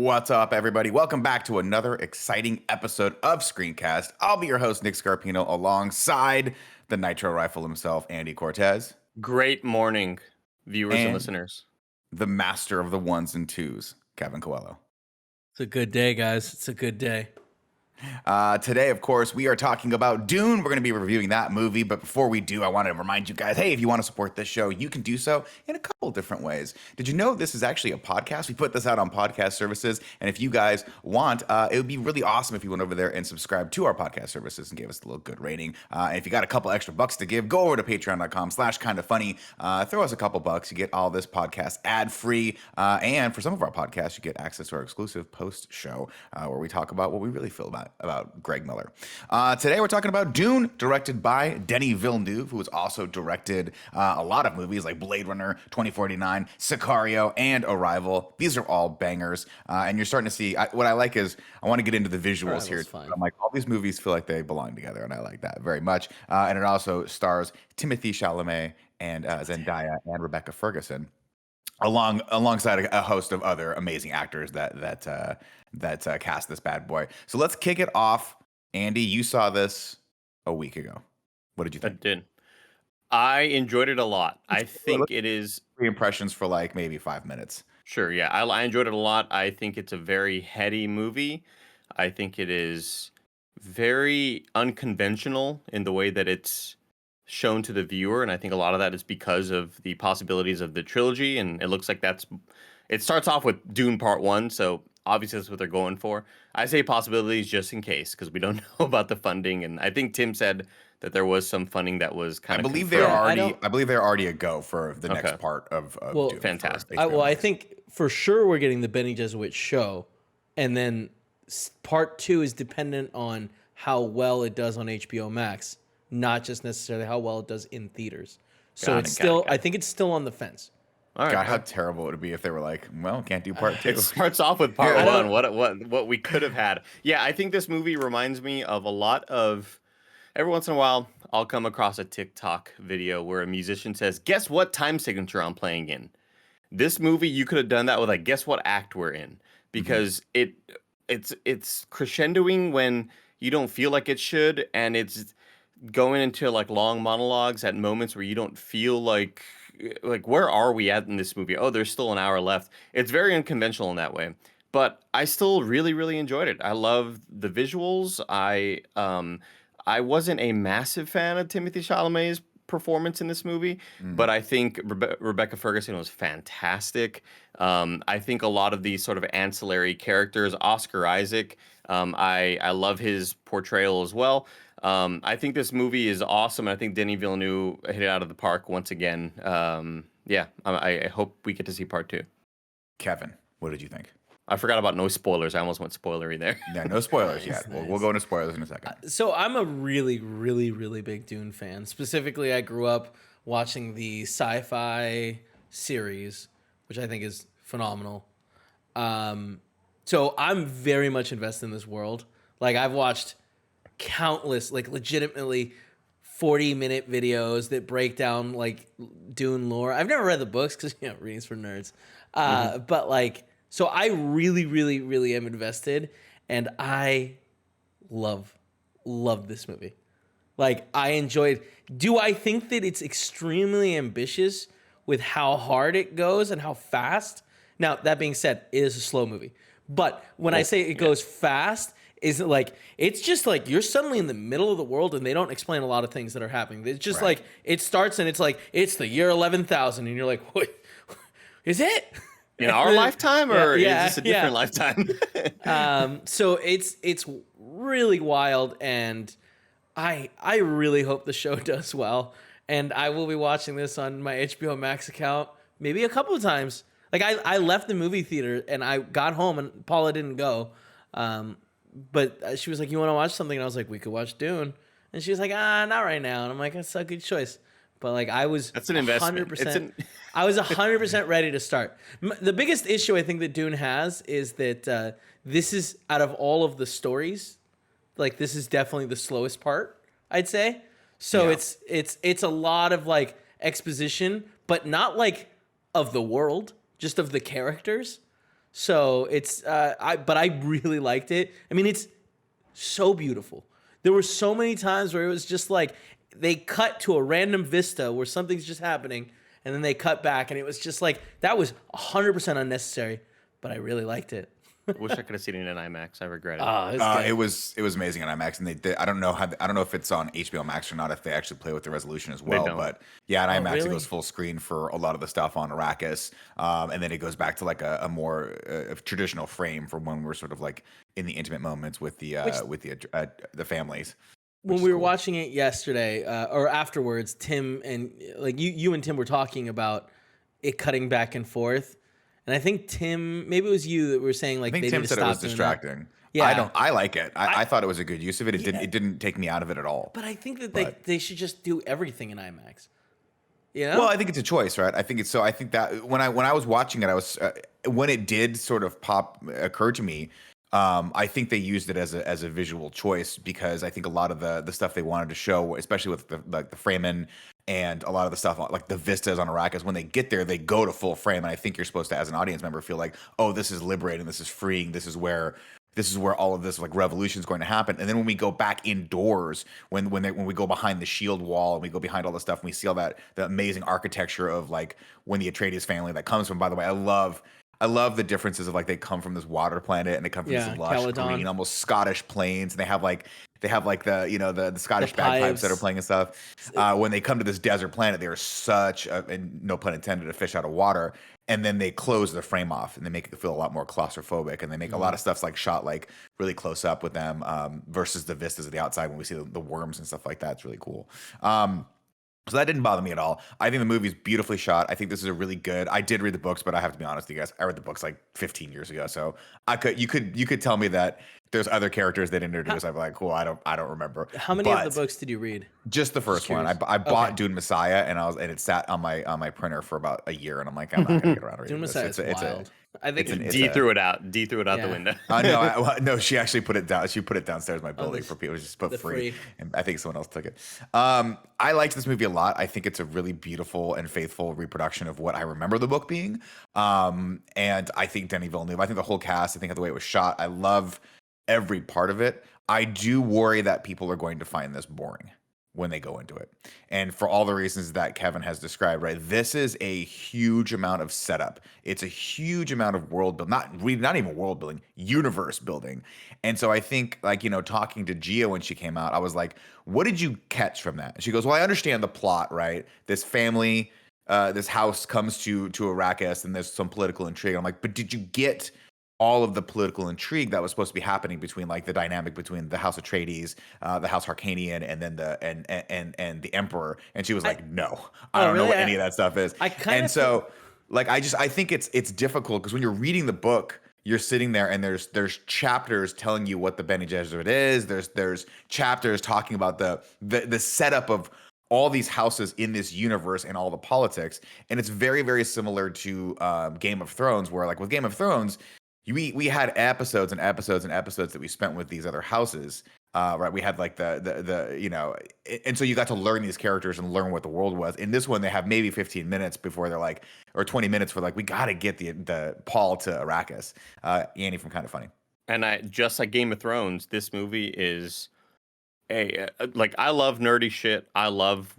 What's up, everybody? Welcome back to another exciting episode of Screencast. I'll be your host, Nick Scarpino, alongside the Nitro Rifle himself, Andy Cortez, Great morning, viewers and and listeners. the master of the ones and twos, Kevin Coelho. It's a good day, guys. It's a good day. Today, of course, we are talking about Dune. We're going to be reviewing that movie. But before we do, I want to remind you guys, hey, if you want to support this show, you can do so in a couple different ways. Did you know this is actually a podcast? We put this out on podcast services. And if you guys want, it would be really awesome if you went over there and subscribed to our podcast services and gave us a little good rating. And if you got a couple extra bucks to give, go over to patreon.com/kindafunny. Throw us a couple bucks. You get all this podcast ad-free. And for some of our podcasts, you get access to our exclusive post-show where we talk about what we really feel about Greg Miller. Today we're talking about Dune, directed by Denis Villeneuve, who has also directed a lot of movies like Blade Runner, 2049, Sicario, and Arrival. These are all bangers, and you're starting to see, what I like is, I want to get into the visuals here. Fine. I'm like, all these movies feel like they belong together, and I like that very much. And it also stars Timothée Chalamet and Zendaya and Rebecca Ferguson, alongside a host of other amazing actors that cast this bad boy. So let's kick it off. Andy, you saw this a week ago. What did you think? I did. I enjoyed it a lot. I think it is... Three impressions for like maybe 5 minutes. Sure, yeah. I enjoyed it a lot. I think it's a very heady movie. I think it is very unconventional in the way that it's shown to the viewer, and I think a lot of that is because of the possibilities of the trilogy, and it looks like it starts off with Dune Part 1, so obviously that's what they're going for. I say possibilities just in case, because we don't know about the funding, and I think Tim said that there was some funding that was kind of... I believe they're already a go for the next part of Dune. Fantastic. I think for sure we're getting the Benny Jesuit show, and then part 2 is dependent on how well it does on HBO Max, not just necessarily how well it does in theaters. So I think it's still on the fence. All right. God, how terrible it would be if they were like, well, can't do part 2. It starts off with part 1, what we could have had. Yeah, I think this movie reminds me of a lot of... Every once in a while, I'll come across a TikTok video where a musician says, guess what time signature I'm playing in? This movie, you could have done that with like, guess what act we're in? Because it's crescendoing when you don't feel like it should, and it's going into like long monologues at moments where you don't feel like where are we at in this movie? Oh, there's still an hour left. It's very unconventional in that way, but I still really, really enjoyed it. I love the visuals. I wasn't a massive fan of Timothée Chalamet's performance in this movie, but I think Rebecca Ferguson was fantastic. I think a lot of these sort of ancillary characters, Oscar Isaac, I love his portrayal as well. I think this movie is awesome. I think Denis Villeneuve hit it out of the park once again. I hope we get to see part 2. Kevin, what did you think? I forgot about no spoilers. I almost went spoilery there. Yeah, no spoilers yet. Nice. We'll go into spoilers in a second. So I'm a really, really, really big Dune fan. Specifically, I grew up watching the sci-fi series, which I think is phenomenal. So I'm very much invested in this world. Like, I've watched countless, like, legitimately 40-minute videos that break down, like, Dune lore. I've never read the books because, reading's for nerds. But, like... So I really, really, really am invested, and I love this movie. Like, I enjoyed. Do I think that it's extremely ambitious with how hard it goes and how fast? Now, that being said, it is a slow movie. But when I say it goes fast, is it like, it's just like you're suddenly in the middle of the world and they don't explain a lot of things that are happening. It's just like, it starts and it's like, it's the year 11,000, and you're like, what? Is it? In our lifetime, or is this a different lifetime? So it's really wild, and I really hope the show does well. And I will be watching this on my HBO Max account maybe a couple of times. Like, I left the movie theater and I got home and Paula didn't go, but she was like, "You want to watch something?" And I was like, "We could watch Dune." And she was like, "Not right now." And I'm like, "That's a good choice." But like, that's an investment. 100%. I was 100% ready to start. The biggest issue I think that Dune has is that this is, out of all of the stories, like, this is definitely the slowest part, I'd say. So it's a lot of like exposition, but not like of the world, just of the characters. So it's but I really liked it. I mean, it's so beautiful. There were so many times where it was just like they cut to a random vista where something's just happening, and then they cut back, and it was just like that was 100% unnecessary, but I really liked it. Wish I could have seen it in IMAX. I regret it. It was amazing on IMAX, and I don't know if it's on HBO Max or not, if they actually play with the resolution as well. But yeah, on IMAX really? it goes full screen for a lot of the stuff on Arrakis, and then it goes back to like a more traditional frame for when we're sort of like in the intimate moments with the families. When we were watching it yesterday or afterwards, Tim and like you and Tim were talking about it cutting back and forth. And I think Tim, maybe it was you that were saying like I think they Tim need to said it stop was doing distracting. That. Yeah, I like it. I thought it was a good use of it. It didn't take me out of it at all. but I think that they should just do everything in IMAX. You know? Well, I think it's a choice, right? I think that when I was watching it, I was when it did sort of occur to me. I think they used it as a visual choice because I think a lot of the stuff they wanted to show, especially with the framing and a lot of the stuff like the vistas on Arrakis, when they get there, they go to full frame, and I think you're supposed to, as an audience member, feel like, oh, this is liberating, this is freeing, this is where all of this like revolution is going to happen. And then when we go back indoors, when we go behind the shield wall and we go behind all the stuff and we see all the amazing architecture of like when the Atreides family that comes from. By the way, I love the differences of like they come from this water planet and they come from this lush Caledon. green, almost Scottish plains, and they have like the Scottish bagpipes that are playing and stuff. When they come to this desert planet, they are such and no pun intended, a fish out of water. And then they close the frame off and they make it feel a lot more claustrophobic. And they make a lot of stuff's like shot like really close up with them versus the vistas of the outside when we see the worms and stuff like that. It's really cool. So that didn't bother me at all. I think the movie's beautifully shot. I think this is a really good. I did read the books, but I have to be honest with you guys. I read the books like 15 years ago, so you could tell me that there's other characters they didn't introduce. I'd be like, cool, I don't remember. How many of the books did you read? Just the first one. I bought Dune Messiah, and it sat on my printer for about a year, and I'm like, I'm not gonna get around to reading Dune this. Messiah is wild. I think D threw it out. D threw it out the window. No, she actually put it down. She put it downstairs in my building for people. It was just put free, and I think someone else took it. I liked this movie a lot. I think it's a really beautiful and faithful reproduction of what I remember the book being. And I think Denis Villeneuve. I think the whole cast. I think the way it was shot. I love every part of it. I do worry that people are going to find this boring when they go into it. And for all the reasons that Kevin has described, right? This is a huge amount of setup. It's a huge amount of world building, not even world building, universe building. And so I think like, talking to Gia when she came out, I was like, what did you catch from that? And she goes, well, I understand the plot, right? This family, this house comes to Arrakis and there's some political intrigue. I'm like, but did you get all of the political intrigue that was supposed to be happening between like the dynamic between the House Atreides, the House Harkanian, and then and the Emperor? And she was like, no, I don't know what any of that stuff is. I think it's difficult because when you're reading the book, you're sitting there and there's chapters telling you what the Bene Gesserit is. There's chapters talking about the setup of all these houses in this universe and all the politics. And it's very, very similar to Game of Thrones, where like with Game of Thrones, we had episodes and episodes and episodes that we spent with these other houses, right? We had like and so you got to learn these characters and learn what the world was. In this one, they have maybe 15 minutes before they're like, or 20 minutes for like, we got to get the Paul to Arrakis. Annie from Kinda Funny. And just like Game of Thrones, this movie is I love nerdy shit. I love,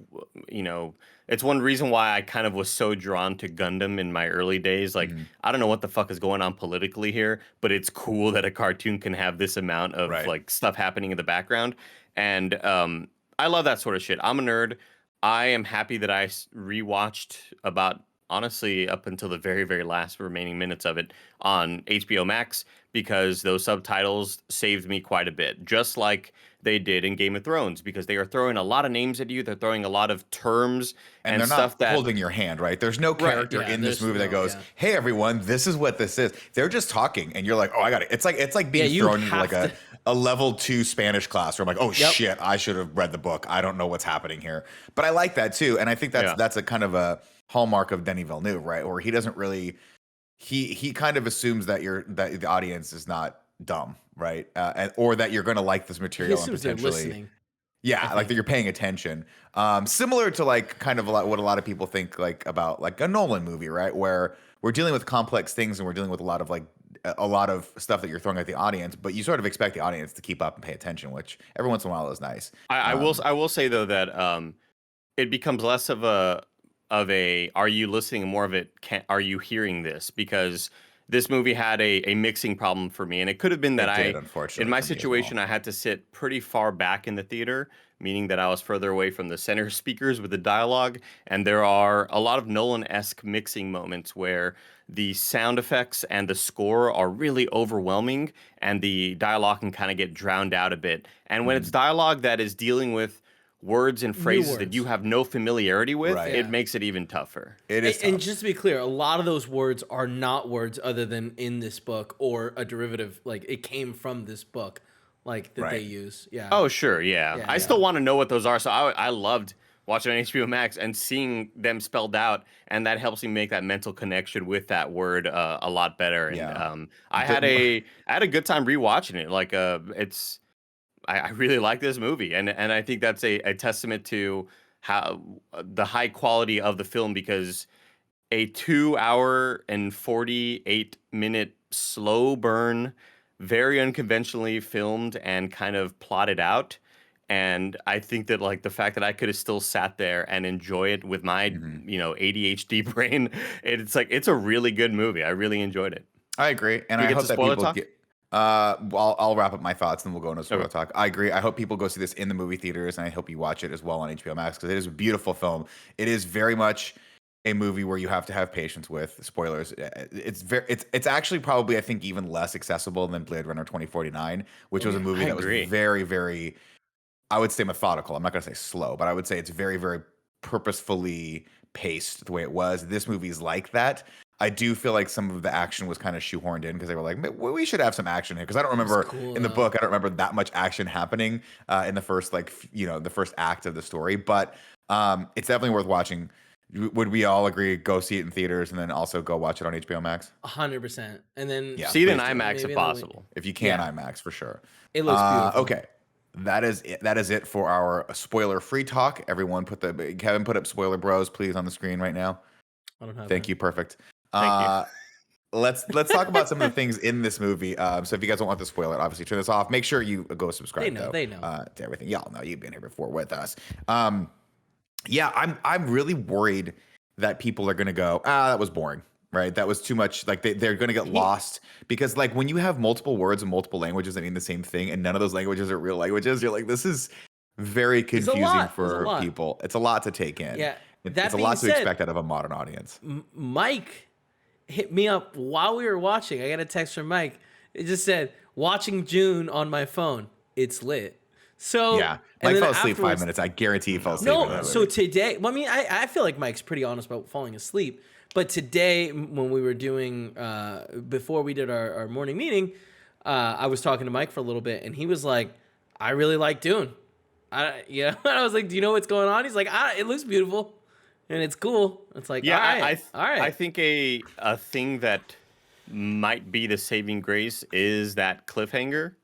it's one reason why I kind of was so drawn to Gundam in my early days. Like, I don't know what the fuck is going on politically here, but it's cool that a cartoon can have this amount of like stuff happening in the background. And I love that sort of shit. I'm a nerd. I am happy that I rewatched about, honestly, up until the very, very last remaining minutes of it on HBO Max, because those subtitles saved me quite a bit. Just like they did in Game of Thrones, because they are throwing a lot of names at you. They're throwing a lot of terms and they're stuff not holding your hand, right? There's no character in this movie that goes, "Hey, everyone, this is what this is." They're just talking, and you're like, "Oh, I got it." It's like being thrown into like a level 2 Spanish class, where I'm like, "Oh shit, I should have read the book. I don't know what's happening here." But I like that too, and I think that's a kind of a hallmark of Denis Villeneuve, right? Where he doesn't really, he kind of assumes that the audience is not dumb, right? Or that you're going to like this material and potentially listening. Yeah, like that you're paying attention. Similar to like kind of what a lot of people think like about like a Nolan movie, right? Where we're dealing with complex things and we're dealing with a lot of like a lot of stuff that you're throwing at the audience, but you sort of expect the audience to keep up and pay attention, which every once in a while is nice. I will say though that it becomes less of a are you listening and more of it are you hearing this, because this movie had a mixing problem for me, and it could have been that It did, unfortunately, in my for me as situation well. I had to sit pretty far back in the theater, meaning that I was further away from the center speakers with the dialogue, and there are a lot of Nolan-esque mixing moments where the sound effects and the score are really overwhelming and the dialogue can kind of get drowned out a bit. And when it's dialogue that is dealing with words and phrases that you words. have no familiarity with, Right. it Yeah. makes it even tougher. It is And tough. just to be clear, a lot of those words are not words other than in this book or a derivative, like it came from this book, like that they Right. use. Yeah. Oh, sure, yeah. Yeah, I yeah. still want to know what those are, so I loved watching on HBO Max and seeing them spelled out, and that helps me make that mental connection with that word a lot better. And Yeah. I had a good time rewatching it. Like it's I really like this movie, and I think that's a testament to how the high quality of the film, because a 2 hour and 48 minute slow burn, very unconventionally filmed and kind of plotted out. And I think that like the fact that I could have still sat there and enjoy it with my Mhm. ADHD brain, it's like it's a really good movie. I really enjoyed it. I agree, and We I get hope to that spoiler people talk. get. Well, I'll wrap up my thoughts, and we'll go into spoiler Okay. talk. I agree. I hope people go see this in the movie theaters, and I hope you watch it as well on HBO Max, because it is a beautiful film. It is very much a movie where you have to have patience with spoilers. It's actually probably, I think, even less accessible than Blade Runner 2049, which was a movie I that was agree. very, very, I would say, methodical. I'm not going to say slow, but I would say it's very, very purposefully paced the way it was. This movie's like that. I do feel like some of the action was kind of shoehorned in because they were like, we should have some action here. Because I don't remember cool, in the though. book, I don't remember that much action happening in the first, the first act of the story. But it's definitely worth watching. Would we all agree? Go see it in theaters and then also go watch it on HBO Max 100%. And then Yeah. See it in please do. IMAX Maybe if in the possible. if you can. Yeah. IMAX for sure. It looks beautiful. Okay. That is it. That is it for our spoiler-free talk. Everyone, Kevin, put up spoiler bros, please, on the screen right now. I don't have Thank that. you. Perfect. Thank you. Let's talk about some of the things in this movie. So if you guys don't want to spoil it, obviously turn this off. Make sure you go subscribe. They know. To everything. Y'all know you've been here before with us. Yeah, I'm really worried that people are gonna go, that was boring. Right, that was too much. Like they're gonna get lost because like when you have multiple words in multiple languages that mean the same thing, and none of those languages are real languages, you're like, this is very confusing lot. for It's a lot. people. It's a lot to take in. Yeah. It's a lot to expect out of a modern audience. Mike hit me up while we were watching. I got a text from Mike. It just said, watching Dune on my phone. It's lit. So Yeah, and Mike then fell asleep 5 afterwards- minutes. I guarantee he fell asleep. in No, that so movie. today, well, I mean, I feel like Mike's pretty honest about falling asleep. But today, when we were doing, before we did our morning meeting, I was talking to Mike for a little bit, and he was like, I really like Dune. And I was like, do you know what's going on? He's like, it looks beautiful, and it's cool. It's like, Yeah, all right. I think a thing that might be the saving grace is that cliffhanger.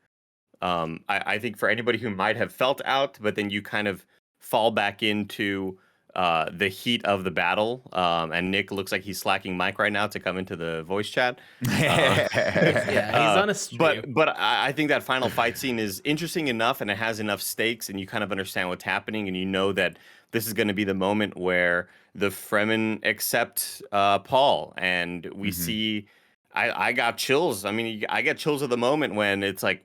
I think for anybody who might have felt out, but then you kind of fall back into the heat of the battle. And Nick looks like he's slacking Mike right now to come into the voice chat. Yeah, he's on a stream. But I think that final fight scene is interesting enough, and it has enough stakes, and you kind of understand what's happening, and you know that this is going to be the moment where the Fremen accept Paul, and we see. I got chills. I mean, I get chills of the moment when it's like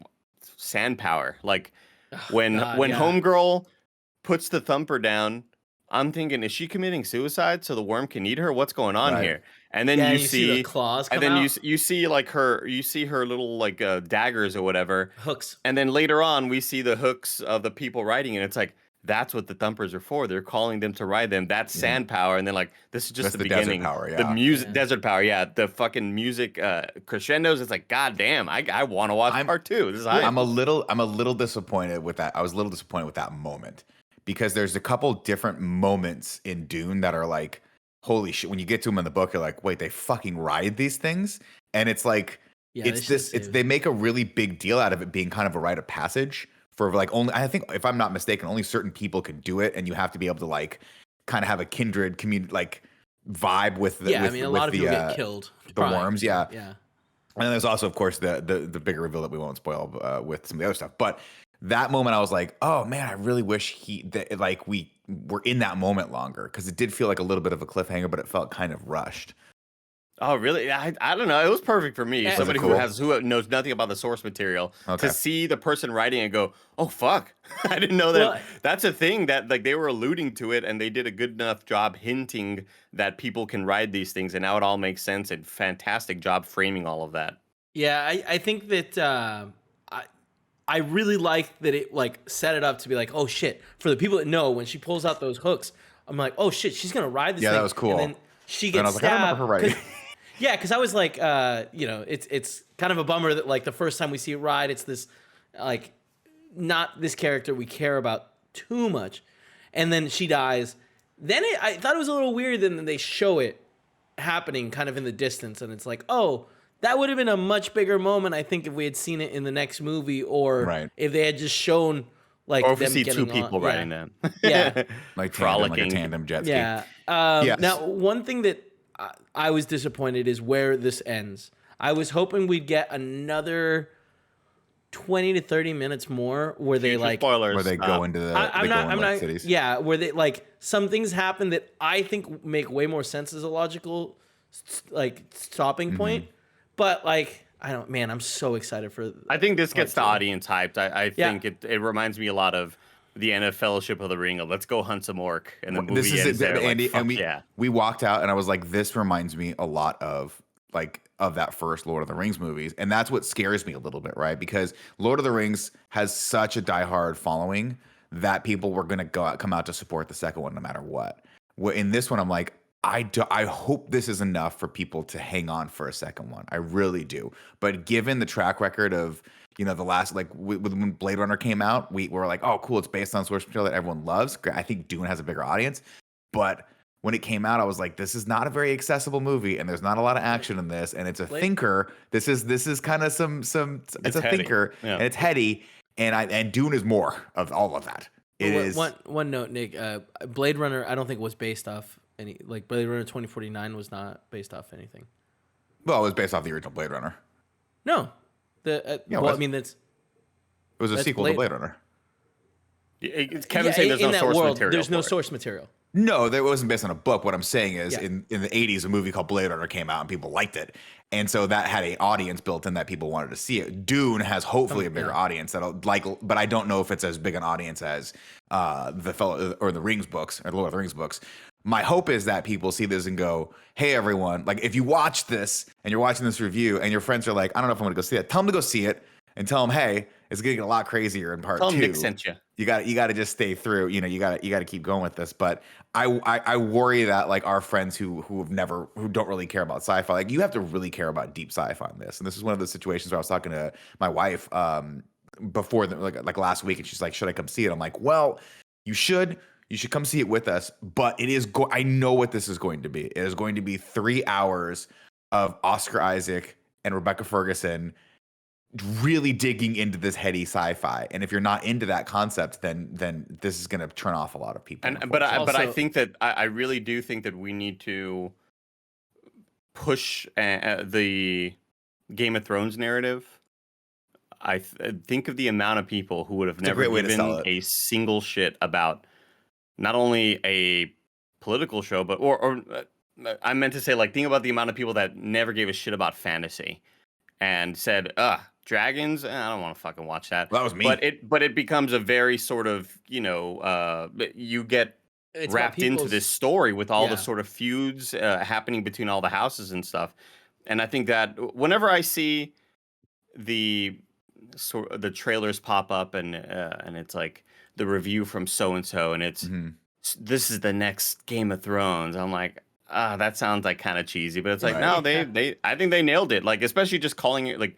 sand power. Like when Homegirl puts the thumper down, I'm thinking, is she committing suicide so the worm can eat her? What's going on here? And then you see the claws come and then out. you see like her little like daggers or whatever. Hooks. And then later on we see the hooks of the people riding, and it's like, that's what the thumpers are for. They're calling them to ride them. That's sand power. And then like, this is just That's the the desert beginning. power, The yeah. music, desert power. Yeah. The fucking music crescendos. It's like, God damn, I want to watch part two. This is hype. I'm a little disappointed with that. I was a little disappointed with that moment because there's a couple different moments in Dune that are like, holy shit. When you get to them in the book, you're like, wait, they fucking ride these things? And it's like, they make a really big deal out of it being kind of a rite of passage for like only, I think if I'm not mistaken, only certain people can do it. And you have to be able to like kind of have a kindred community, like vibe with the, a lot of people get killed. The worms. Yeah. Yeah. And then there's also, of course, the bigger reveal that we won't spoil with some of the other stuff. But that moment, I was like, oh man, I really wish we were in that moment longer, because it did feel like a little bit of a cliffhanger, but it felt kind of rushed. Oh, really? I don't know. It was perfect for me. Was Somebody cool? who knows nothing about the source material Okay. to see the person writing and go, "Oh fuck, I didn't know that." Well, that's a thing that like they were alluding to it, and they did a good enough job hinting that people can ride these things, and now it all makes sense. And fantastic job framing all of that. Yeah, I think that I really like that it like set it up to be like, oh shit, for the people that know, when she pulls out those hooks, I'm like, oh shit, she's gonna ride this Yeah, thing. that was cool. And then she And I gets was like, I don't stabbed. remember her riding. Yeah, because I was like, it's kind of a bummer that like the first time we see it ride, it's this like not this character we care about too much, and then she dies. Then I thought it was a little weird. Then they show it happening kind of in the distance, and it's like, oh, that would have been a much bigger moment, I think, if we had seen it in the next movie, or Right. if they had just shown like Or if we them see getting two people on. riding them. Yeah. Like Frolicking. a tandem jet ski. Yeah. Yes. Now, one thing that I was disappointed is where this ends. I was hoping we'd get another 20 to 30 minutes more where they Future like spoilers. Where they go into the I'm not cities. yeah, where they like some things happen that I think make way more sense as a logical like stopping point. But like I'm so excited for I think this gets the part two. audience hyped. I think it reminds me a lot of the end of Fellowship of the Ring of let's go hunt some orc, and the movie This is ends it, there. Andy, Like, fuck and yeah. we walked out, and I was like, this reminds me a lot of that first Lord of the Rings movies, and that's what scares me a little bit, right? Because Lord of the Rings has such a diehard following that people were going to come out to support the second one no matter what. In this one, I'm like, I hope this is enough for people to hang on for a second one. I really do. But given the track record of the last, like when Blade Runner came out, we were like, oh, cool, it's based on source material that everyone loves. I think Dune has a bigger audience. But when it came out, I was like, this is not a very accessible movie, and there's not a lot of action in this, and it's a thinker. This is kind of it's a heady. thinker, Yeah. and it's heady, and Dune is more of all of that. It is One note, Nick. Blade Runner, I don't think was based off any. Like Blade Runner 2049 was not based off anything. well, it was based off the original Blade Runner. No, I mean that's It was a sequel to Blade Runner. Kevin saying there's no in that source world, material. there's no for it. source material. No, that wasn't based on a book. What I'm saying is, Yeah. in the 80s, a movie called Blade Runner came out and people liked it. And so that had an audience built in that people wanted to see it. Dune has hopefully a bigger audience that'll like, but I don't know if it's as big an audience as the Rings books or the Lord of the Rings books. My hope is that people see this and go, hey, everyone, like if you watch this and you're watching this review and your friends are like, I don't know if I'm going to go see it, tell them to go see it and tell them, hey, it's going to get a lot crazier in part Tell 2. them Nick sent you. You got to just stay through. You got to keep going with this. But I worry that like our friends who don't really care about sci-fi, like you have to really care about deep sci-fi on this. And this is one of those situations where I was talking to my wife before like last week, and she's like, should I come see it? I'm like, well, you should come see it with us. But it is I know what this is going to be. It is going to be 3 hours of Oscar Isaac and Rebecca Ferguson really digging into this heady sci-fi, and if you're not into that concept, then this is going to turn off a lot of people. But I Also- think that I really do think that we need to push the Game of Thrones narrative. I think of the amount of people who would have never great way to sell given it. a single shit about not only a political show, but or I meant to say, like, think about the amount of people that never gave a shit about fantasy and said, dragons, I don't want to fucking watch that. Well, that was me. But it becomes a very sort of, you get It's wrapped about into people's- this story with all Yeah. the sort of feuds happening between all the houses and stuff. And I think that whenever I see the trailers pop up and it's like the review from so and so, and it's this is the next Game of Thrones, I'm like, that sounds like kind of cheesy, but it's like, Right. no, I think they nailed it. Like, especially just calling it like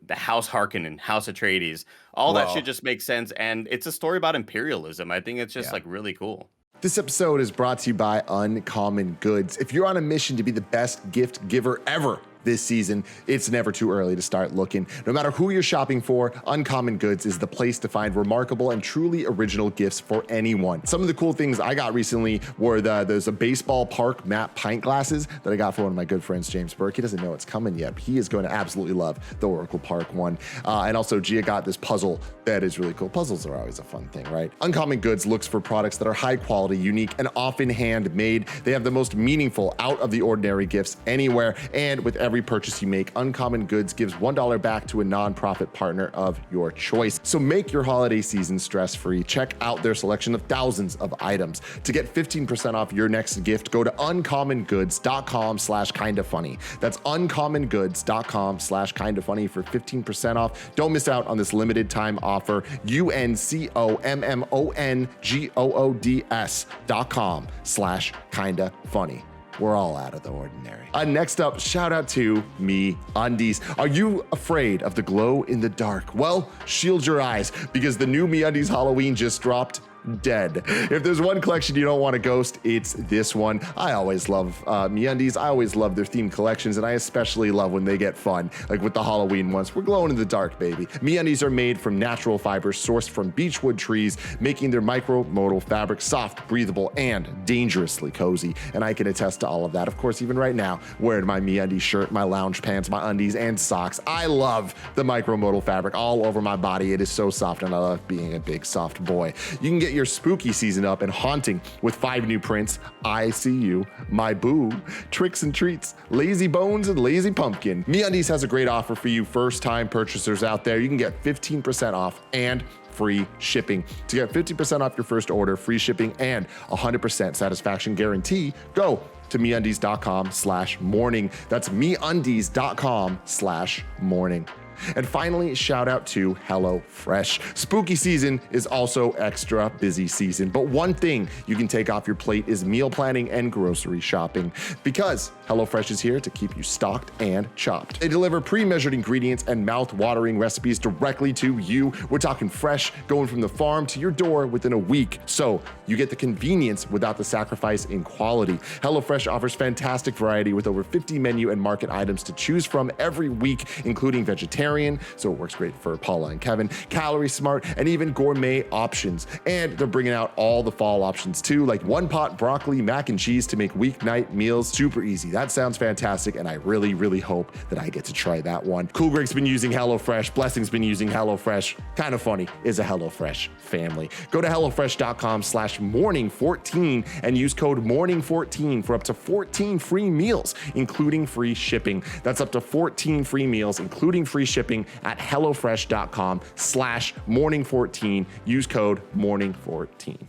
the House Harkonnen, House Atreides, all that Well- shit just makes sense. And it's a story about imperialism. I think it's just like really cool. This episode is brought to you by Uncommon Goods. If you're on a mission to be the best gift giver ever, this season, it's never too early to start looking. No matter who you're shopping for, Uncommon Goods is the place to find remarkable and truly original gifts for anyone. Some of the cool things I got recently were there's a baseball park map pint glasses that I got for one of my good friends, James Burke. He doesn't know it's coming yet, but he is going to absolutely love the Oracle Park one. And also Gia got this puzzle that is really cool. Puzzles are always a fun thing, right? Uncommon Goods looks for products that are high quality, unique, and often handmade. They have the most meaningful, out of the ordinary gifts anywhere. And with every purchase you make, Uncommon Goods gives $1 back to a nonprofit partner of your choice. So make your holiday season stress-free. Check out their selection of thousands of items. To get 15% off your next gift, go to uncommongoods.com/kindafunny. That's uncommongoods.com/kindafunny for 15% off. Don't miss out on this limited time offer. uncommongoods.com/kindafunny. We're all out of the ordinary. Next up, shout out to MeUndies. Are you afraid of the glow in the dark? Well, shield your eyes because the new MeUndies Halloween just dropped. Dead. If there's one collection you don't want to ghost, it's this one. I always love MeUndies. I always love their themed collections, and I especially love when they get fun, like with the Halloween ones. We're glowing in the dark, baby. MeUndies are made from natural fibers sourced from beechwood trees, making their micro-modal fabric soft, breathable, and dangerously cozy. And I can attest to all of that. Of course, even right now, wearing my MeUndies shirt, my lounge pants, my undies, and socks. I love the micro-modal fabric all over my body. It is so soft, and I love being a big, soft boy. You can get your spooky season up and haunting with 5 new prints: I See You, My Boo, Tricks and Treats, Lazy Bones, and Lazy Pumpkin. MeUndies has a great offer for you first-time purchasers out there. You can get 15% off and free shipping. To get 50% off your first order, free shipping, and 100% satisfaction guarantee, go to MeUndies.com/morning. That's MeUndies.com/morning. And finally, shout out to HelloFresh. Spooky season is also extra busy season, but one thing you can take off your plate is meal planning and grocery shopping, because HelloFresh is here to keep you stocked and chopped. They deliver pre-measured ingredients and mouth-watering recipes directly to you. We're talking fresh, going from the farm to your door within a week, so you get the convenience without the sacrifice in quality. HelloFresh offers fantastic variety with over 50 menu and market items to choose from every week, including vegetarian, so it works great for Paula and Kevin, calorie smart, and even gourmet options. And they're bringing out all the fall options too, like one pot broccoli mac and cheese to make weeknight meals super easy. That sounds fantastic, and I really, really hope that I get to try that one. Cool Greg's been using HelloFresh. Blessing's been using HelloFresh. Kinda Funny is a HelloFresh family. Go to HelloFresh.com/morning14 and use code morning14 for up to 14 free meals, including free shipping. That's up to 14 free meals, including free shipping at HelloFresh.com/morning14. Use code morning14.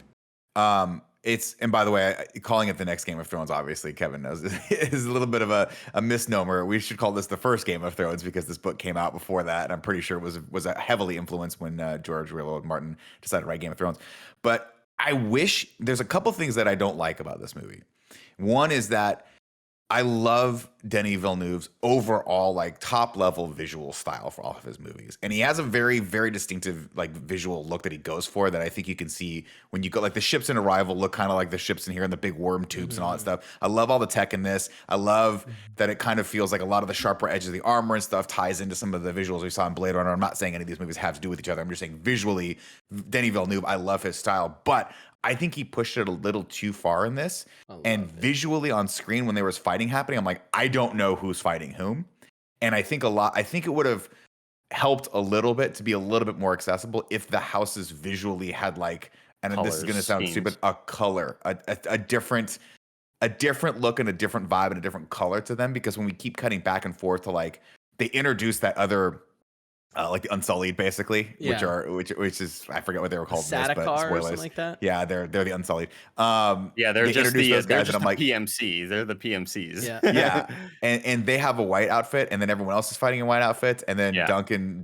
And by the way, calling it the next Game of Thrones, obviously, Kevin knows, is a little bit of a misnomer. We should call this the first Game of Thrones because this book came out before that, and I'm pretty sure it was heavily influenced when George R. R. Martin decided to write Game of Thrones. But I wish there's a couple things that I don't like about this movie. One is that I love Denis Villeneuve's overall like top level visual style for all of his movies. And he has a very, very distinctive like visual look that he goes for that I think you can see when you go, like the ships in Arrival look kind of like the ships in here and the big worm tubes and all that stuff. I love all the tech in this. I love that it kind of feels like a lot of the sharper edges of the armor and stuff ties into some of the visuals we saw in Blade Runner. I'm not saying any of these movies have to do with each other. I'm just saying visually, Denis Villeneuve, I love his style, but I think he pushed it a little too far in this. And visually on screen, when there was fighting happening, I'm like, I don't know who's fighting whom. And I think it would have helped a little bit to be a little bit more accessible if the houses visually had like, and Colors, this is going to sound themes. stupid, a color, a different look and a different vibe and a different color to them. Because when we keep cutting back and forth to like, they introduce that other, like the Unsullied, basically, Yeah. which is I forget what they were called. Sadakar but or spoilers. something like that. Yeah, they're the Unsullied. Yeah, they're they just introduce those guys, and I'm like, PMCs. They're the PMCs. Yeah. yeah, and they have a white outfit, and then everyone else is fighting in white outfits, and then Yeah. Duncan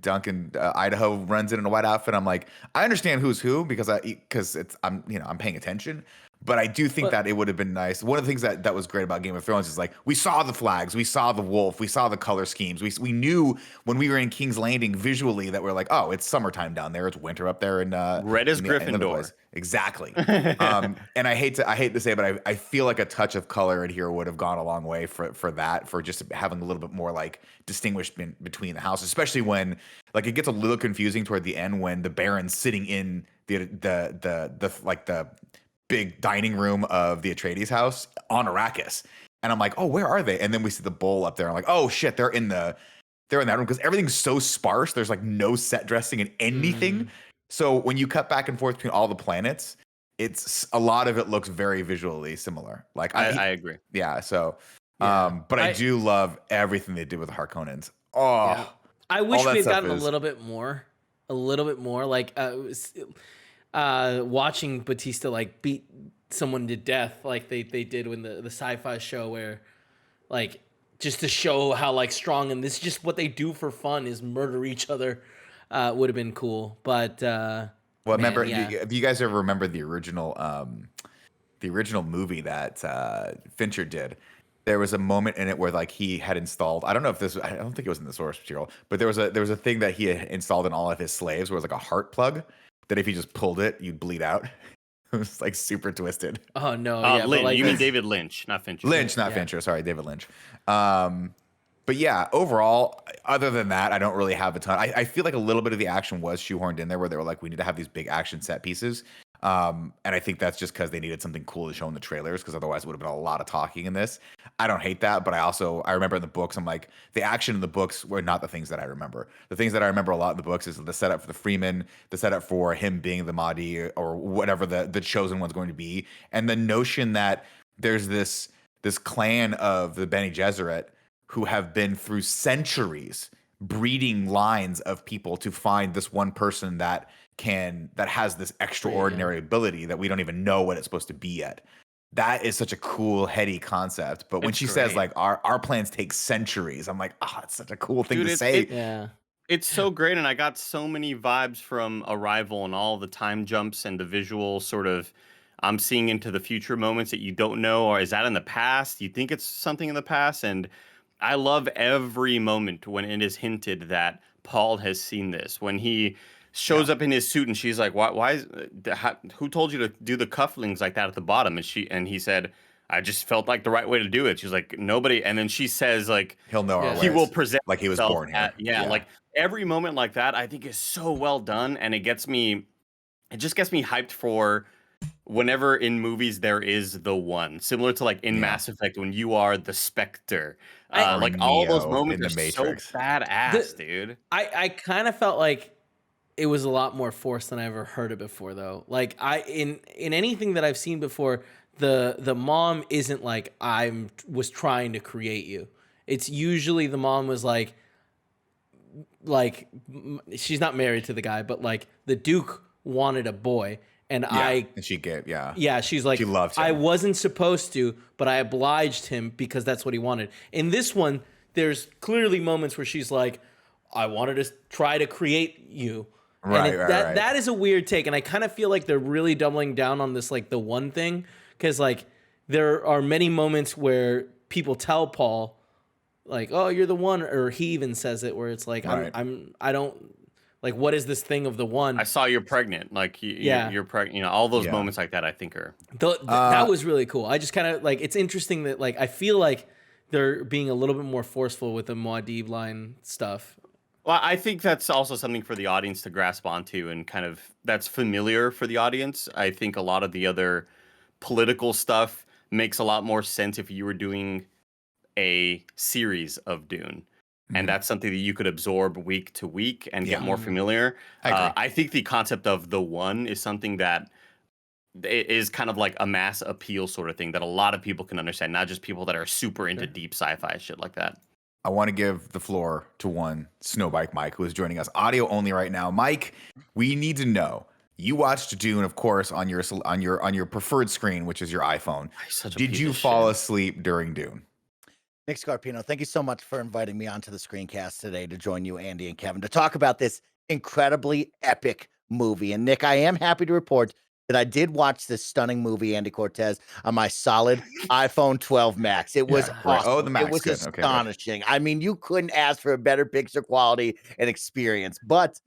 Idaho runs in a white outfit. I'm like, I understand who's who because I'm paying attention, But I do think that it would have been nice. One of the things that was great about Game of Thrones is like we saw the flags, we saw the wolf, we saw the color schemes. We knew when we were in King's Landing visually that we're like, oh, it's summertime down there, it's winter up there, and Red as in the other Gryffindor. place. Exactly. And I hate to say, but I feel like a touch of color in here would have gone a long way for that, for just having a little bit more like distinguishment between the houses, especially when like it gets a little confusing toward the end when the Baron's sitting in the big dining room of the Atreides house on Arrakis. And I'm like, oh, where are they? And then we see the bowl up there. I'm like, oh shit, they're in that room because everything's so sparse. There's like no set dressing in anything. So when you cut back and forth between all the planets, it's a lot of it looks very visually similar. Like I agree. Yeah. So, but I do love everything they did with the Harkonnens. Oh, Yeah. I wish all that we had stuff gotten is- a little bit more. Like watching Batista like beat someone to death, like they did when the sci-fi show, where like just to show how like strong and this is just what they do for fun is murder each other, would have been cool. But well, man, remember, yeah. if you guys ever remember the original movie that Fincher did, there was a moment in it where like he had installed, I don't know if this, I don't think it was in the source material, but there was a thing that he had installed in all of his slaves where it was like a heart plug that if you just pulled it, you'd bleed out. It was like super twisted. oh no, yeah, but, Lynch, like, you mean David Lynch, not Fincher. Lynch, not Fincher. Sorry, David Lynch. But yeah, overall, other than that, I don't really have a ton. I feel like a little bit of the action was shoehorned in there where they were like, we need to have these big action set pieces. And I think that's just because they needed something cool to show in the trailers, because otherwise it would have been a lot of talking in this. I don't hate that, but I remember in the books, I'm like, the action in the books were not the things that I remember. The things that I remember a lot in the books is the setup for the Freeman, the setup for him being the Mahdi or whatever the chosen one's going to be, and the notion that there's this clan of the Bene Gesserit who have been through centuries breeding lines of people to find this one person that has this extraordinary ability that we don't even know what it's supposed to be yet. That is such a cool, heady concept. But when she says like our plans take centuries, I'm like, it's such a cool thing to say. yeah. It's so great, and I got so many vibes from Arrival and all the time jumps and the visual sort of I'm seeing into the future moments that you don't know, or is that in the past? You think it's something in the past, and I love every moment when it is hinted that Paul has seen this. When he shows up in his suit and she's like, why is who told you to do the cufflinks like that at the bottom? And he said, I just felt like the right way to do it. She's like, nobody. And then she says like, he'll know our he ways. will present like he was himself born here. like every moment like that, I think is so well done. And it just gets me hyped for whenever in movies there is the one, similar to like in Mass Effect when you are the Spectre. Like all those moments in the are Matrix. so badass, dude. I kind of felt like it was a lot more forced than I ever heard it before, though. Like in anything that I've seen before, the mom isn't like was trying to create you. It's usually the mom was like she's not married to the guy, but like the Duke wanted a boy, and she gave she's like, she loved him. I wasn't supposed to, but I obliged him because that's what he wanted. In this one, there's clearly moments where she's like, I wanted to try to create you. Right, and that is a weird take, and I kind of feel like they're really doubling down on this, like the one thing, because like there are many moments where people tell Paul, like, "Oh, you're the one," or he even says it, where it's like, I don't like, what is this thing of the one? I saw you're pregnant, like you're pregnant. You know, all those moments like that, I think are that was really cool. I just kind of like, it's interesting that like I feel like they're being a little bit more forceful with the Muad'Dib line stuff. Well, I think that's also something for the audience to grasp onto, and kind of that's familiar for the audience. I think a lot of the other political stuff makes a lot more sense if you were doing a series of Dune. And that's something that you could absorb week to week and get more familiar. I think the concept of the one is something that is kind of like a mass appeal sort of thing that a lot of people can understand, not just people that are super into deep sci-fi shit like that. I want to give the floor to one Snowbike Mike, who is joining us audio only right now. Mike, we need to know. You watched Dune, of course, on your preferred screen, which is your iPhone. Did you fall asleep during Dune? Nick Scarpino, thank you so much for inviting me onto the screencast today to join you, Andy and Kevin, to talk about this incredibly epic movie. And Nick, I am happy to report that I did watch this stunning movie, Andy Cortez, on my solid iPhone 12 Max. It was right. awesome. Oh, the Max, It was good. Okay, good. astonishing. I mean, you couldn't ask for a better picture quality and experience. But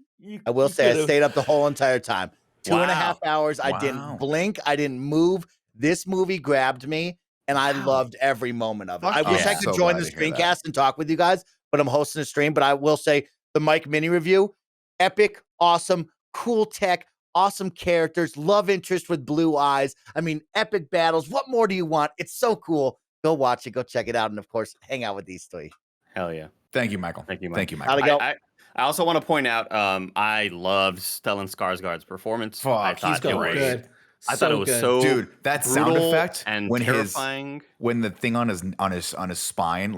I will say I stayed up the whole entire time. 2.5 hours. I didn't Wow. blink. I didn't move. This movie grabbed me, and I loved every moment of it. Fuck I wish I yeah. could So join glad the to hear that. screencast and talk with you guys, but I'm hosting a stream. But I will say the Mike mini review, epic, awesome, cool tech, awesome characters, love interest with blue eyes. I mean, epic battles. What more do you want? It's so cool. Go watch it. Go check it out. And of course, hang out with these three. Hell yeah. Thank you, Michael. Thank you, Mike. Thank you, Michael. How'd it go? I also want to point out I loved Stellan Skarsgård's performance. Fuck, I he's thought going it was good. I thought it was good. so Dude, that sound brutal effect and when terrifying. when the thing on his spine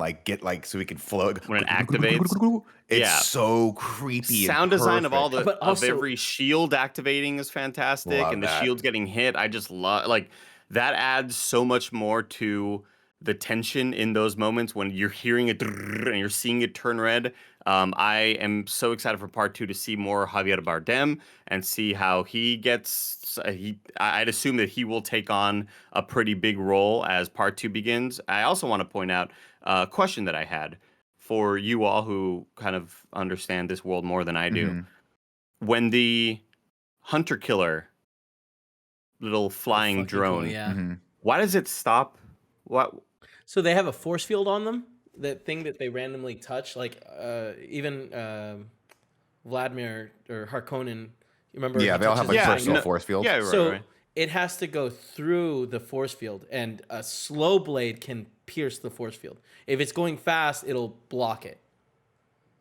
so he can float When it activates. it's Yeah. so creepy. Sound and design of all perfect. the But also- every shield activating is fantastic, Love and the that. shields getting hit. I just love that adds so much more to the tension in those moments when you're hearing it and you're seeing it turn red. I am so excited for part 2 to see more Javier Bardem and see how he gets. I'd assume that he will take on a pretty big role as part 2 begins. I also want to point out a question that I had for you all who kind of understand this world more than I do. Mhm. When the hunter killer little flying Fucking cool, drone, yeah. Mhm. why does it stop? What? So they have a force field on them. That thing that they randomly touch, like even Vladimir or Harkonnen. You remember? Yeah, he they all have touches like the personal thing? force fields. Yeah, right, So right. it has to go through the force field, and a slow blade can pierce the force field. If it's going fast, it'll block it.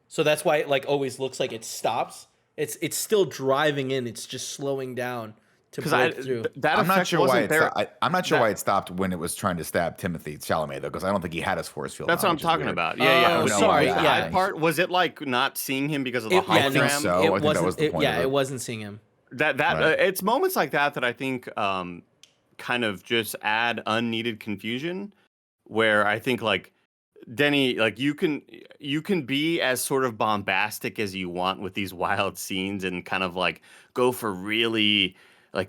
So that's why it always looks like it stops. It's still driving in. It's just slowing down to break through. That I'm not effect sure why wasn't it there. I'm not sure that- why it stopped when it was trying to stab Timothy Chalamet though, because I don't think he had his force field. That's on, what I'm which is talking weird. about. Yeah. Oh, Was sorry, the yeah. eye part, was it not seeing him because of the It- yeah, hologram? no, so. I it think that wasn't. was the point of it. It wasn't seeing him. That Right. It's moments like that I think kind of just add unneeded confusion. Where I think Denny, you can be as sort of bombastic as you want with these wild scenes and kind of go for really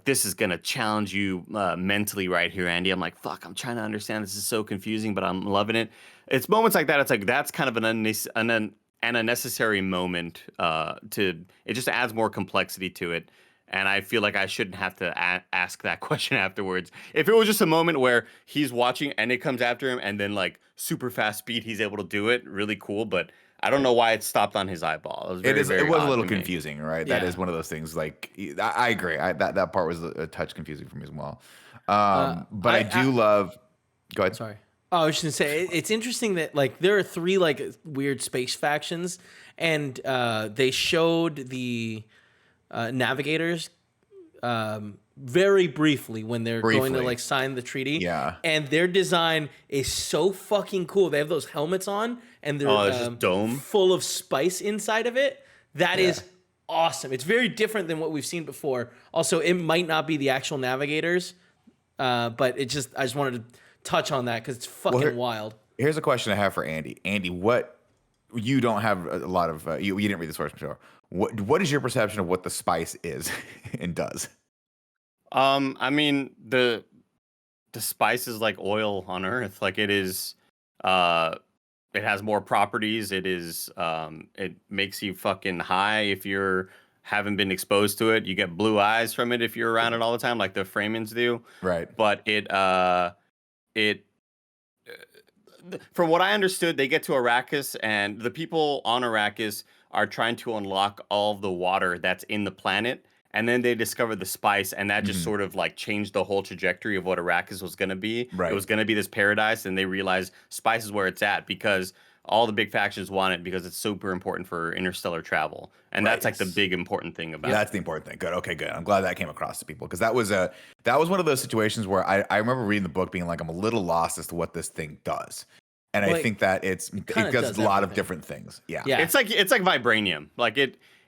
this is gonna challenge you mentally right here, Andy. I'm like, fuck, I'm trying to understand. This is so confusing, but I'm loving it. It's moments like that. It's that's kind of an unnecessary moment. It just adds more complexity to it. And I feel like I shouldn't have to ask that question afterwards. If it was just a moment where he's watching and it comes after him and then super fast speed, he's able to do it, really cool. But I don't know why it stopped on his eyeball. It was very, It was a odd little to me. confusing, right? That Yeah. is one of those things. I agree. That part was a touch confusing for me as well. But I do love. Go ahead. Sorry. Oh, I was just gonna say it's interesting that there are 3 weird space factions, and they showed the navigators very briefly when they're going Briefly. to sign the treaty. Yeah. And their design is so fucking cool. They have those helmets on, and they're Oh, it's just dome? full of spice inside of it. That is awesome. It's very different than what we've seen before. Also, it might not be the actual navigators, but I just wanted to touch on that because it's fucking wild. Here's a question I have for Andy. Andy, what you don't have a lot of you didn't read the source material. What is your perception of what the spice is and does? I mean the spice is like oil on Earth. It is. It has more properties. It is. It makes you fucking high if you're haven't been exposed to it. You get blue eyes from it if you're around it all the time, like the Freymans do. Right. But from what I understood, they get to Arrakis, and the people on Arrakis are trying to unlock all of the water that's in the planet. And then they discovered the spice, and that just sort of changed the whole trajectory of what Arrakis was going to be. Right. It was going to be this paradise, and they realized spice is where it's at because all the big factions want it because it's super important for interstellar travel. And that's the big important thing about Yeah, it. that's the important thing. Good. Okay, good. I'm glad that came across to people because that was one of those situations where I remember reading the book being I'm a little lost as to what this thing does. And I think that it does a lot of everything. different things. Yeah. Yeah. It's like vibranium.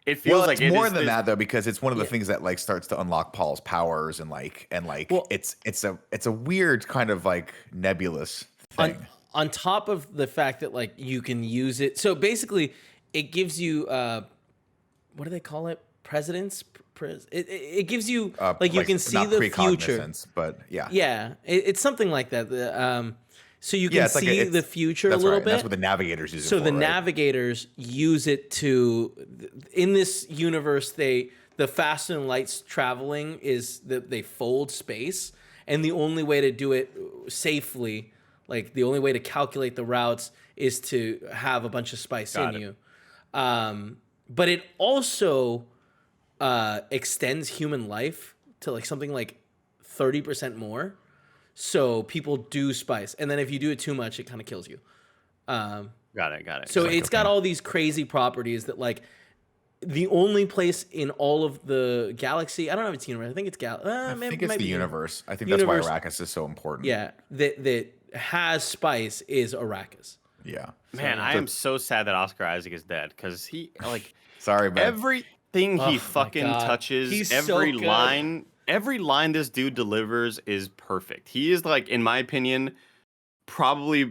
It feels Well, like it's it more is than this- that though, because it's one of the things that starts to unlock Paul's powers and Well- it's a weird kind of nebulous thing. On top of the fact that you can use it, so basically it gives you what do they call it? Precedence, It gives you like you can see not the future. precognizance, but yeah. Yeah, it's something like that. So you can it's like see the future a that's little right. bit. That's what the navigators use it So for, the right? navigators use it to, in this universe, the fast and lights traveling is that they fold space, and the only way to do it safely, like the only way to calculate the routes, is to have a bunch of spice Got in it. you. But it also extends human life to like something like 30% more. So people do spice, and then if you do it too much, it kind of kills you. Got it. So Like it's got all these crazy properties that like the only place in all of the galaxy. I don't know if it's universe. I think it's I think it's the universe. I think that's why Arrakis is so important. Yeah, that has spice is Arrakis. Yeah. Man, I am so sad that Oscar Isaac is dead because he like Sorry, man. everything he fucking God. touches, He's so every good. every line this dude delivers is perfect. He is like, in my opinion, probably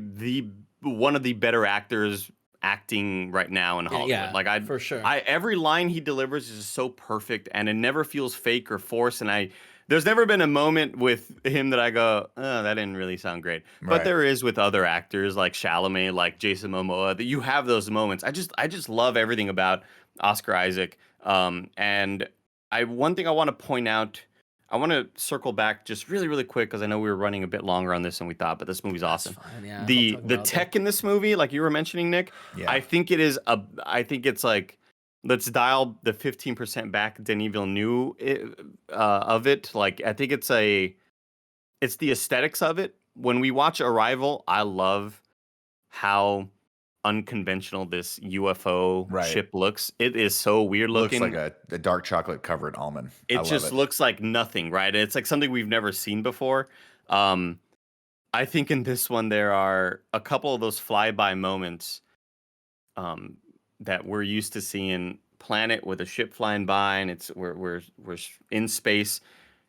one of the better actors acting right now in Hollywood. Yeah, like for sure. Every line he delivers is so perfect, and it never feels fake or forced. And there's never been a moment with him that I go, oh, that didn't really sound great. Right. But there is with other actors like Chalamet, like Jason Momoa, that you have those moments. I just love everything about Oscar Isaac. And one thing I want to point out, I want to circle back just really, really quick because I know we were running a bit longer on this than we thought, but this movie's awesome. Fine, yeah, The I'll talk about tech in this movie, like you were mentioning, Nick, Yeah. I think it's like, let's dial the 15% back Denis Villeneuve of it. Like, I think it's the aesthetics of it. When we watch Arrival, I love how unconventional this UFO ship looks. It is so weird looking. Looks like a dark chocolate covered almond. It just looks like nothing, right? It's like something we've never seen before. I think in this one there are a couple of those flyby moments that we're used to seeing. Planet with a ship flying by, and we're in space,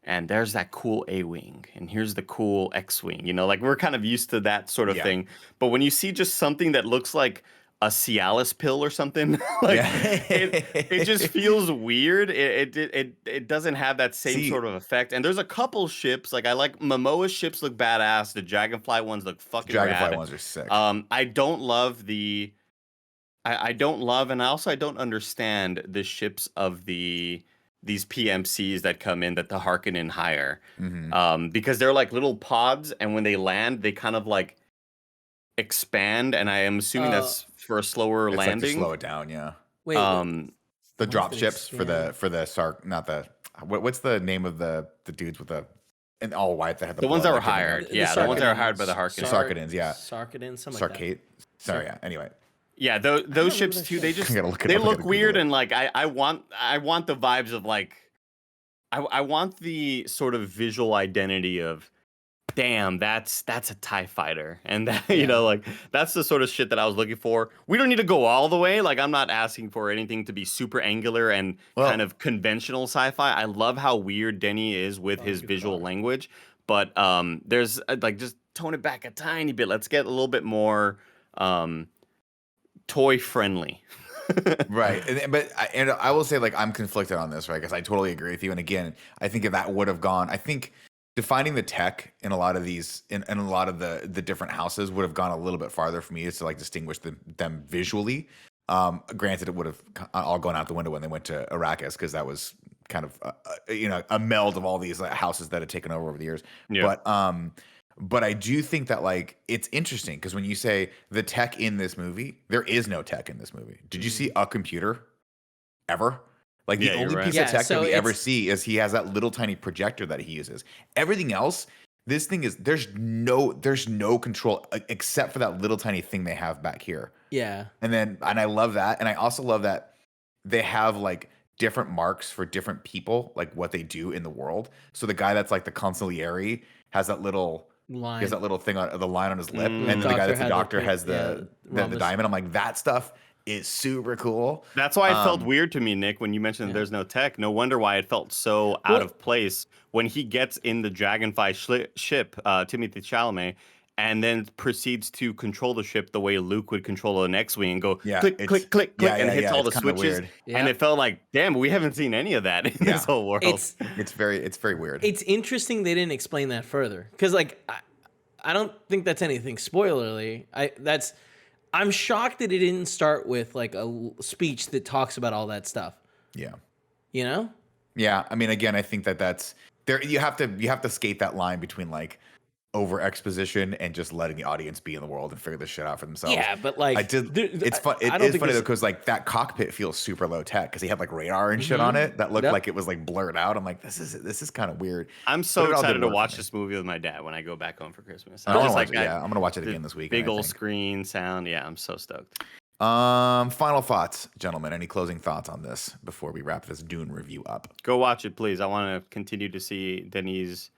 and there's that cool A-wing, and here's the cool X-wing. You know, like we're kind of used to that sort of thing. But when you see just something that looks like a Cialis pill or something, like it just feels weird. It doesn't have that same sort of effect. And there's a couple ships, like I like Momoa's ships look badass. The Dragonfly ones look fucking rad. Ones are sick. I don't love I don't love, and I don't understand the ships of these PMCs that come in that the Harkonnen hire, because they're like little pods, and when they land, they kind of like expand, and I am assuming that's for a slower it's landing. Like to slow it down, yeah. Wait, the drop ships for the Sark, not the what's the name of the dudes with the and all white that had the ones that were hired, the ones that were hired by the Harkonnens. Sarkadins, yeah. Sarkadins, something like that. Sorry, yeah. Anyway. Yeah, those ships too. They just they look weird, and like I want the vibes of like I want the sort of visual identity of, damn, that's a TIE fighter, and that you know, like that's the sort of shit that I was looking for. We don't need to go all the way. Like I'm not asking for anything to be super angular and kind of conventional sci-fi. I love how weird Denny is with his visual language, but there's like just tone it back a tiny bit. Let's get a little bit more toy friendly. Right. But I will say, like, I'm conflicted on this, right? Because I totally agree with you. And again, I think if that would have gone, I think defining the tech in a lot of these, in a lot of the different houses would have gone a little bit farther for me to like distinguish them visually. Granted, it would have all gone out the window when they went to Arrakis, because that was kind of a meld of all these houses that had taken over the years. Yeah. But I do think that like it's interesting because when you say the tech in this movie, there is no tech in this movie. Did you see a computer ever? Like the only piece of tech that we ever see is he has that little tiny projector that he uses. Everything else, this thing is there's no control except for that little tiny thing they have back here. Yeah. And I love that. And I also love that they have like different marks for different people, like what they do in the world. So the guy that's like the consigliere has that little line. He has that little thing on the line on his lip, and then the guy that's the doctor has the diamond. I'm like, that stuff is super cool. That's why it felt weird to me, Nick, when you mentioned there's no tech. No wonder why it felt so out of place when he gets in the Dragonfly ship, Timothée Chalamet, and then proceeds to control the ship the way Luke would control an X-wing and go Yeah, click, it's- click, click, click, yeah, and yeah, hits yeah, all the it's kinda switches. weird. Yeah. And it felt like, damn, we haven't seen any of that in this whole world. It's very weird. It's interesting they didn't explain that further because, like, I don't think that's anything spoilerly. I'm shocked that it didn't start with like a speech that talks about all that stuff. Yeah. You know? Yeah. I mean, again, I think that's there. You have to skate that line between like over exposition and just letting the audience be in the world and figure this shit out for themselves. Yeah, but like, it's fun. It is funny though because like that cockpit feels super low tech because he had like radar and shit on it that looked like it was like blurred out. I'm like, this is kind of weird. I'm But so it all did excited to work for watch me. this movie with my dad when I go back home for Christmas. I wanna just watch like it, yeah, I'm gonna watch it again this week. Big old screen sound. Yeah, I'm so stoked. Final thoughts, gentlemen. Any closing thoughts on this before we wrap this Dune review up? Go watch it, please. I want to continue to see Denis'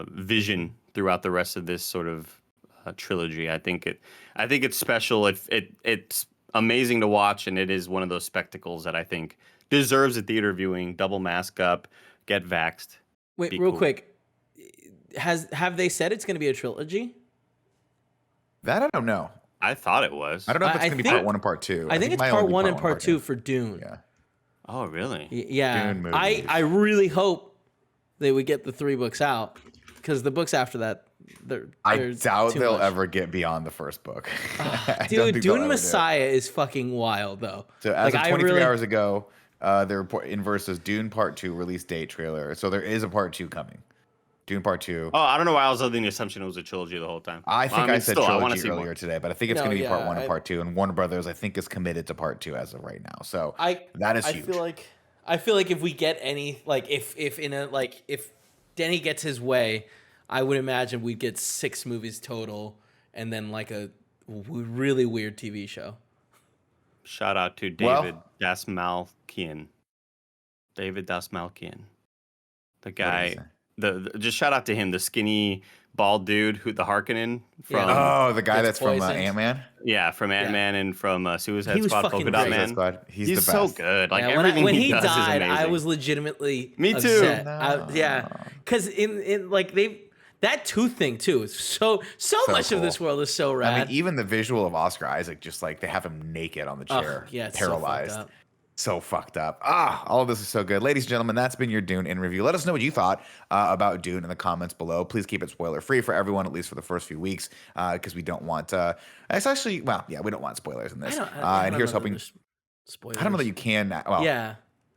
vision throughout the rest of this sort of trilogy. I think it's special. It's amazing to watch, and it is one of those spectacles that I think deserves a theater viewing. Double mask up, get vaxxed. wait, Be real cool. quick. Have they said it's going to be a trilogy? That I don't know. I thought it was. I don't know if it's I gonna be think- part 1 and part 2. I think it's it might part only be 1 and part 2 2. for Dune. Yeah. Oh, really? Yeah. Dune movies. I really hope they would get the 3 books out because the books after that, I they're doubt too they'll much. ever get beyond the first book. I don't Dude, think they'll Dune ever do it. Messiah is fucking wild though. So as Like, of I 23 really- hours ago, the report in versus Dune Part 2 release date trailer. So there is a Part 2 coming. Dune Part 2. Oh, I don't know why I was under the assumption it was a trilogy the whole time. I think I said still, I wanna trilogy see more. earlier today, but I think it's No, going to be yeah, Part 1 and I- Part 2. And Warner Brothers, I think, is committed to Part 2 as of right now. So that is huge. I feel like if we get any like if Denny gets his way, I would imagine we'd get 6 movies total and then like a really weird TV show. Shout out to Well- David Dasmalkian. David Dasmalkian. The guy. Just shout out to him, the skinny bald dude who the Harkonnen from Oh, the guy Gets that's from poisoned. Ant-Man? from Ant-Man and from Suicide He was Squad, fucking Polka Dot great. Man. Suicide Squad. He's the so best. good. Like Yeah, everything when he he does died, is I amazing. was legitimately Me too. upset. No. Yeah, because in like that tooth thing too is so much cool. of this world is so rad. I mean, even the visual of Oscar Isaac, just like they have him naked on the chair, yeah, it's paralyzed. so fucked up. All of this is so good. Ladies and gentlemen, that's been your Dune in review. Let us know what you thought about Dune in the comments below. Please keep it spoiler free for everyone, at least for the first few weeks, because we don't want. It's actually, we don't want spoilers in this. And here's hoping. Spoilers. I don't know that you can. Well, Yeah,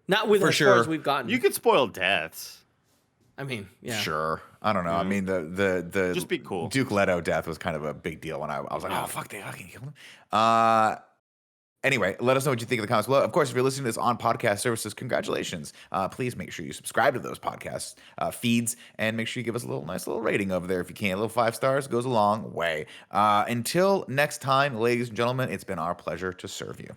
not with For as sure. far as we've gotten. You could spoil deaths. I mean, yeah. Sure. I don't know. I mean, the Just be cool. Duke Leto death was kind of a big deal when I was like, oh fuck, they fucking killed him. Anyway, let us know what you think in the comments below. Of course, if you're listening to this on podcast services, congratulations. Please make sure you subscribe to those podcast feeds and make sure you give us a nice little rating over there if you can. A little 5 stars goes a long way. Until next time, ladies and gentlemen, it's been our pleasure to serve you.